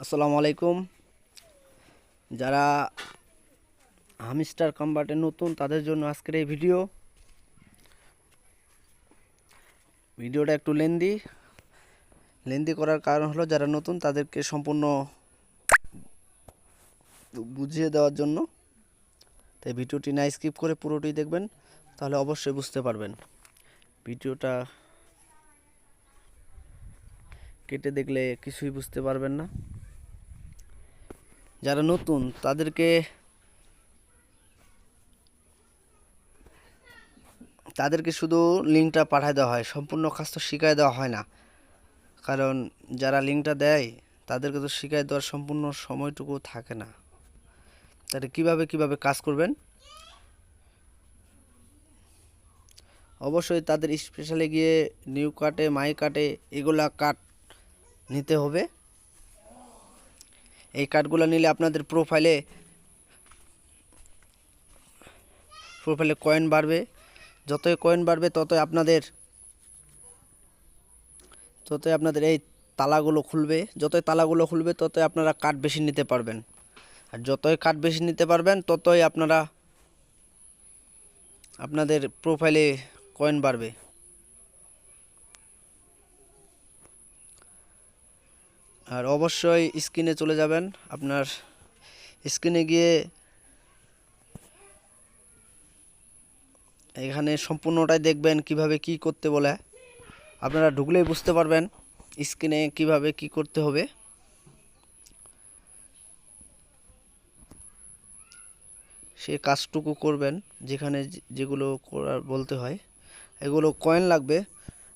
আসসালামু আলাইকুম। যারা হামিস্টার কম্বাটে নতুন তাদের জন্য আজকের এই ভিডিওটা একটু লেন্দি করার কারণ হলো যারা নতুন তাদেরকে সম্পূর্ণ বুঝিয়ে দেওয়ার জন্য। তাই ভিডিওটি না স্কিপ করে পুরোটি দেখবেন, তাহলে অবশ্যই বুঝতে পারবেন। ভিডিওটা কেটে দেখলে কিছুই বুঝতে পারবেন না। যারা নতুন তাদেরকে শুধু লিঙ্কটা পাঠিয়ে দেওয়া হয়, সম্পূর্ণ কাজ তো শিখিয়ে দেওয়া হয় না। কারণ যারা লিঙ্কটা দেয় তাদেরকে তো শিখিয়ে দেওয়ার সম্পূর্ণ সময়টুকু থাকে না। তাহলে কিভাবে কাজ করবেন, অবশ্যই তাদের স্পেশালে গিয়ে নিউ কাটে, মাই কাটে এগুলা কাট নিতে হবে। এই কার্ডগুলো নিলে আপনাদের প্রোফাইলে কয়েন বাড়বে। যতই কয়েন বাড়বে ততই আপনাদের এই তালাগুলো খুলবে। যতই তালাগুলো খুলবে ততই আপনারা কার্ড বেশি নিতে পারবেন। আর যতই কার্ড বেশি নিতে পারবেন ততই আপনাদের প্রোফাইলে কয়েন বাড়বে। আর অবশ্যই স্ক্রিনে চলে যাবেন। আপনার স্ক্রিনে গিয়ে এখানে সম্পূর্ণটাই দেখবেন কিভাবে কি করতে বলে। আপনারা ঢুকলেই বুঝতে পারবেন স্ক্রিনে কিভাবে কি করতে হবে। সে কাজটুকু করবেন যেখানে যেগুলো করার বলতে হয়। এগুলো কয়েন লাগবে।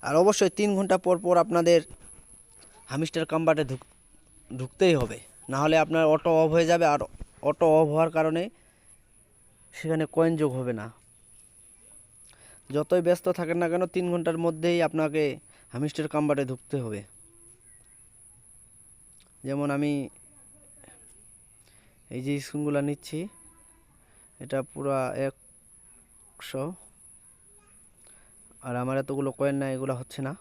আর অবশ্যই 3 ঘন্টা পর পর আপনাদের হামিস্টার কাম্বাটে ঢুকতেই হবে, না হলে আপনার অটো অফ হয়ে যাবে। আর অটো অফ হওয়ার কারণে সেখানে কয়েন যোগ হবে না। যতই ব্যস্ত থাকেন না কেন 3 ঘন্টার মধ্যেই আপনাকে হামিস্টার কাম্বাটে ঢুকতে হবে। যেমন আমি এই যে স্ক্রিনগুলো নিচ্ছি, এটা পুরো 100। আর আমার এতগুলো কয়েন না, এগুলো হচ্ছে না।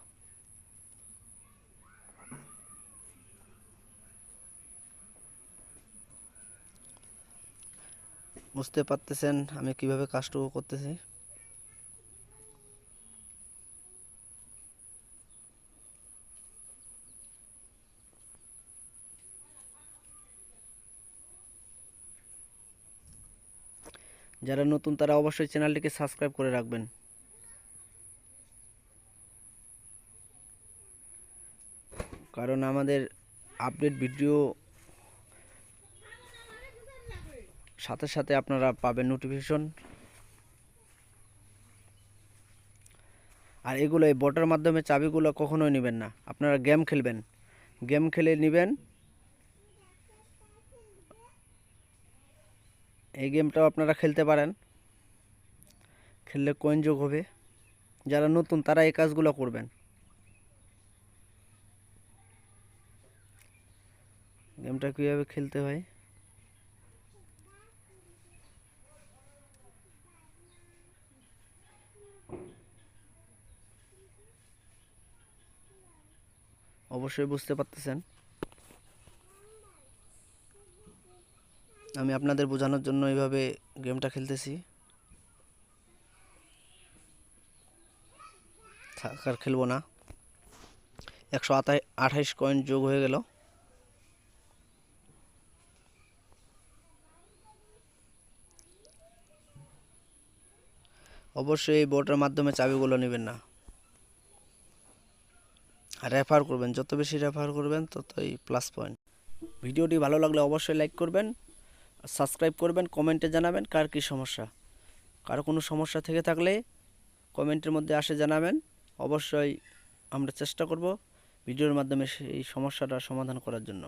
বুঝতে পারতেছেন আমি কিভাবে কাজটুকু করতেছি। যারা নতুন তারা অবশ্যই চ্যানেলটিকে সাবস্ক্রাইব করে রাখবেন। কারণ আমাদের আপডেট ভিডিও সাথে সাথে আপনারা পাবেন নোটিফিকেশন। আর এগুলো এই বটের মাধ্যমে চাবিগুলো কখনোই নেবেন না। আপনারা গেম খেলবেন, গেম খেলে নেবেন। এই গেমটাও আপনারা খেলতে পারেন, খেললে কয়েন যোগ হবে। যারা নতুন তারা এই কাজগুলো করবেন। গেমটা কীভাবে খেলতে হয় অবশ্যই বুঝতে পারতেছেন। আমি আপনাদের বোঝানোর জন্য এইভাবে গেমটা খেলতেছি। আর খেলবো না। 128 কয়েন যোগ হয়ে গেল। অবশ্যই এই বোর্ডের মাধ্যমে চাবিগুলো নেবেন না। আর রেফার করবেন, যত বেশি রেফার করবেন ততই প্লাস পয়েন্ট। ভিডিওটি ভালো লাগলে অবশ্যই লাইক করবেন, সাবস্ক্রাইব করবেন, কমেন্টে জানাবেন কার কী সমস্যা। কারো কোনো সমস্যা থেকে থাকলে কমেন্টের মধ্যে জানাবেন। অবশ্যই আমরা চেষ্টা করব ভিডিওর মাধ্যমে সেই সমস্যাটা সমাধান করার জন্য।